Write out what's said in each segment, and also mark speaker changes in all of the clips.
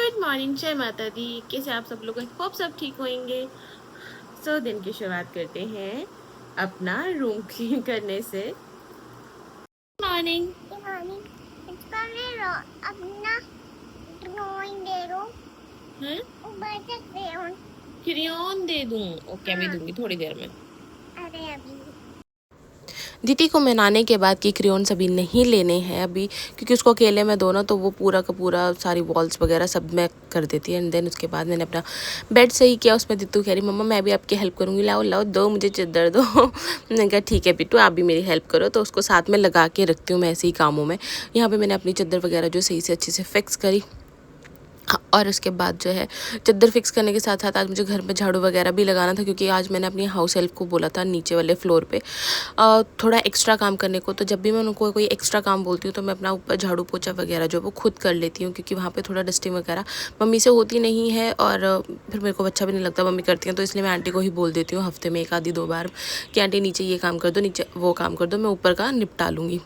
Speaker 1: Good morning, जय माता दी। कैसे आप सब लोग? होप सब ठीक होंगे। दिन की शुरुआत करते हैं अपना रूम क्लीन करने से। मॉर्निंग
Speaker 2: इसका अपना ड्राइंग दे दो। ऊपर से
Speaker 1: क्रेयॉन दे दूं? ओके, अभी
Speaker 2: हाँ।
Speaker 1: दूंगी थोड़ी देर में।
Speaker 2: अरे अभी
Speaker 3: दीदी को मनाने के बाद कि क्रेयॉन्स अभी नहीं लेने हैं अभी, क्योंकि उसको अकेले में दो ना तो वो पूरा का पूरा सारी वॉल्स वगैरह सब मैं कर देती है। एंड देन उसके बाद मैंने अपना बेड सही किया। उसमें दीदी कह रही मम्मा मैं भी आपकी हेल्प करूँगी, लाओ लाओ दो मुझे चादर दो। मैंने कहा ठीक है बिट्टू आप भी मेरी हेल्प करो। तो उसको साथ में लगा के रखती हूँ मैं ऐसे ही कामों में। यहाँ पर मैंने अपनी चादर वगैरह जो सही से अच्छे से फिक्स करी। और उसके बाद जो है चादर फिक्स करने के साथ साथ आज मुझे घर में झाड़ू वगैरह भी लगाना था, क्योंकि आज मैंने अपनी हाउस हेल्प को बोला था नीचे वाले फ्लोर पे थोड़ा एक्स्ट्रा काम करने को। तो जब भी मैं उनको कोई एक्स्ट्रा काम बोलती हूँ तो मैं अपना ऊपर झाड़ू पोछा वगैरह जो वो खुद कर लेती हूँ, क्योंकि वहाँ पे थोड़ा डस्टिंग वगैरह मम्मी से होती नहीं है और फिर मेरे को अच्छा भी नहीं लगता मम्मी करती हैं। तो इसलिए मैं आंटी को ही बोल देती हूँ हफ्ते में 1-2 बार कि आंटी नीचे ये काम कर दो, नीचे वो काम कर दो, मैं ऊपर का निपटा लूँगी।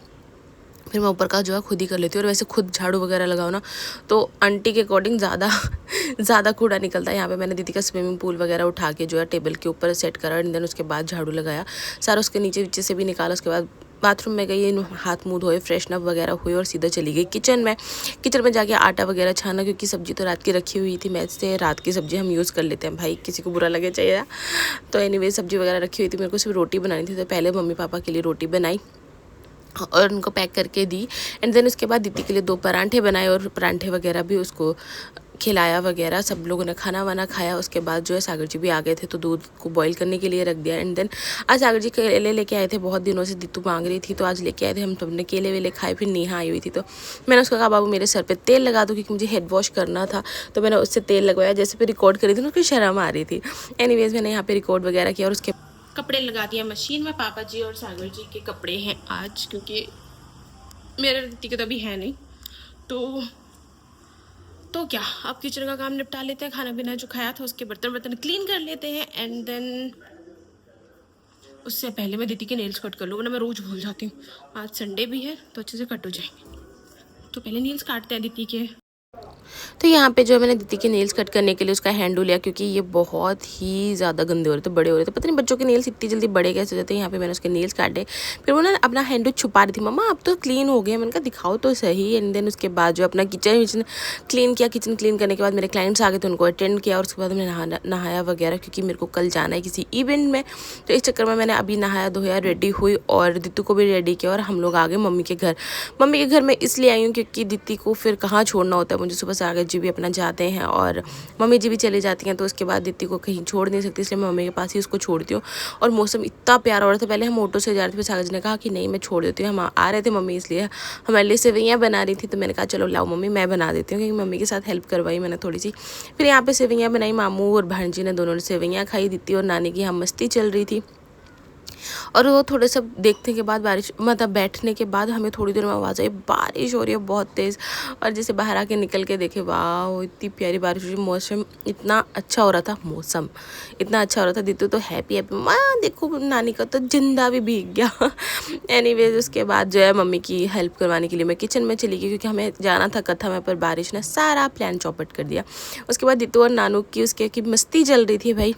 Speaker 3: फिर मैं ऊपर का जो है खुद ही कर लेती हूँ। और वैसे खुद झाड़ू वगैरह लगाओ ना तो आंटी के अकॉर्डिंग ज़्यादा कूड़ा निकलता है। यहाँ पे मैंने दीदी का स्विमिंग पूल वगैरह उठा के जो है टेबल के ऊपर सेट करा। एंड देन उसके बाद झाड़ू लगाया, सारा उसके नीचे से भी निकाला। उसके बाद बाथरूम में गई, हाथ मुँह धोए, फ्रेशनअप वगैरह हुई और सीधा चली गई किचन में जाके आटा वगैरह छाना, क्योंकि सब्जी तो रात की रखी हुई थी। मैं से रात की सब्जी हम यूज़ कर लेते हैं भाई, किसी को बुरा लगे चाहिए। तो एनीवे सब्जी वगैरह रखी हुई थी, मेरे को सिर्फ रोटी बनानी थी। तो पहले मम्मी पापा के लिए रोटी बनाई और उनको पैक करके दी। एंड देन उसके बाद दीदी के लिए 2 परांठे बनाए और परांठे वगैरह भी उसको खिलाया वगैरह। सब लोगों ने खाना वाना खाया। उसके बाद जो है सागर जी भी आ गए थे तो दूध को बॉईल करने के लिए रख दिया। एंड देन आज सागर जी केले लेके आए थे, बहुत दिनों से दीतू मांग रही थी तो आज लेके आए थे। हम सबने केले वेले खाए। फिर नेहा आई हुई थी तो मैंने उसको कहा बाबू मेरे सर पे तेल लगा दो, क्योंकि मुझे हेड वॉश करना था। तो मैंने उससे तेल लगवाया। जैसे फिर रिकॉर्ड करी थी ना उसको शर्म आ रही थी। एनीवेज मैंने यहाँ पे रिकॉर्ड वगैरह किया और उसके
Speaker 1: कपड़े लगा दिया मशीन में। पापा जी और सागर जी के कपड़े हैं आज, क्योंकि मेरे दीदी के तो अभी है नहीं। तो क्या अब किचन का काम निपटा लेते हैं। खाना पीना जो खाया था उसके बर्तन क्लीन कर लेते हैं। एंड देन उससे पहले मैं दीदी के नेल्स कट कर लूँ, वरना मैं रोज़ भूल जाती हूँ। आज संडे भी है तो अच्छे से कट हो जाएंगे। तो पहले नेल्स काटते हैं दीदी के।
Speaker 3: तो यहाँ पे जो है मैंने दीदी के नेल्स कट करने के लिए उसका हैंडू लिया, क्योंकि ये बहुत ही ज़्यादा गंदे हो रहे थे, बड़े हो रहे थे। पता नहीं बच्चों के नेल्स इतनी जल्दी बड़े कैसे हो जाते हैं। यहाँ पे मैंने उसके नेल्स काटे। फिर वो ना अपना हैंडू छुपा रही थी, मम्मा अब तो क्लीन हो गए। मैंने कहा दिखाओ तो सही। एंड देन उसके बाद जो अपना किचन क्लीन किया। किचन क्लीन करने के बाद मेरे क्लाइंट्स आ गए थे, उनको अटेंड किया। और उसके बाद मैंने नहाया वगैरह, क्योंकि मेरे को कल जाना है किसी इवेंट में। तो इस चक्कर में मैंने अभी नहाया धोया, रेडी हुई और दीदी को भी रेडी किया। और हम लोग आ गए मम्मी के घर। मम्मी के घर में इसलिए आई हूँ क्योंकि दीदी को फिर कहाँ छोड़ना होता है मुझे। सुबह सागर जी भी अपना जाते हैं और मम्मी जी भी चले जाती हैं, तो उसके बाद दीदी को कहीं छोड़ नहीं सकती, इसलिए मैं मम्मी के पास ही उसको छोड़ती हूँ। और मौसम इतना प्यारा हो रहा था। पहले हम ऑटो से जा रहे थे, फिर सागर जी ने कहा कि नहीं मैं छोड़ देती हूँ। हम आ रहे थे मम्मी इसलिए हमारे लिए सेवैयाँ बना रही थी। तो मैंने कहा चलो लाओ मम्मी मैं बना देती हूँ, क्योंकि मम्मी के साथ हेल्प करवाई मैंने थोड़ी सी। फिर यहाँ पे सेवैयाँ बनाई। मामू और भांजी ने दोनों ने सेवैयाँ खाई। दीदी और नानी की यहाँ मस्ती चल रही थी। और वो थोड़े सब देखने के बाद बारिश मतलब बैठने के बाद हमें थोड़ी देर में आवाज़ आई बारिश हो रही है बहुत तेज़। और जैसे बाहर आके निकल के देखे, वाह इतनी प्यारी बारिश हो रही। मौसम इतना अच्छा हो रहा था, मौसम इतना अच्छा हो रहा था। दीदी तो हैप्पी हैप्पी, माँ देखो नानी का तो जिंदा भी भीग गया। एनीवेज उसके बाद जो है मम्मी की हेल्प करवाने के लिए मैं किचन में चली गई, क्योंकि हमें जाना था कथा में, पर बारिश ने सारा प्लान चौपट कर दिया। उसके बाद दीदी और नानू की उसके की मस्ती चल रही थी भाई।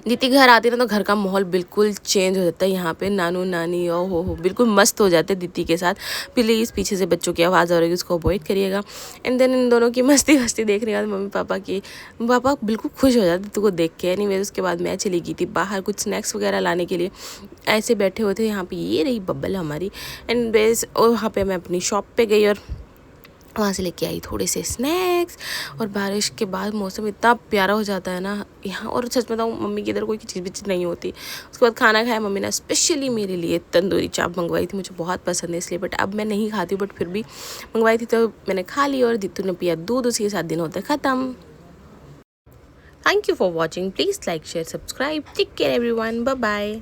Speaker 3: दीदी घर आती ना तो घर का माहौल बिल्कुल चेंज हो जाता है। यहाँ पे नानू नानी हो बिल्कुल मस्त हो जाते हैं दीदी के साथ। प्लीज़ पीछे से बच्चों की आवाज़ आ रही है उसको अवॉइड करिएगा। एंड देन इन दोनों की मस्ती देखने के बाद मम्मी पापा बिल्कुल खुश हो जाते दीदी को देख के। एनीवेज उसके बाद मैं चली गई थी बाहर कुछ स्नैक्स वगैरह लाने के लिए। ऐसे बैठे हुए थे यहाँ पे, ये रही बब्बल हमारी। एंड बेस और वहाँ पे मैं अपनी शॉप पे गई और वहाँ से लेके आई थोड़े से स्नैक्स। और बारिश के बाद मौसम इतना प्यारा हो जाता है ना यहाँ। और सच बताऊँ मम्मी की इधर कोई चीज़ भी नहीं होती। उसके बाद खाना खाया। मम्मी ने स्पेशली मेरे लिए तंदूरी चाप मंगवाई थी, मुझे बहुत पसंद है इसलिए। बट अब मैं नहीं खाती, बट फिर भी मंगवाई थी तो मैंने खा ली। और दीतू ने पिया दूध, उसी के साथ दिन होता है ख़त्म। Thank you for watching. Please like share subscribe. Take care everyone, bye bye.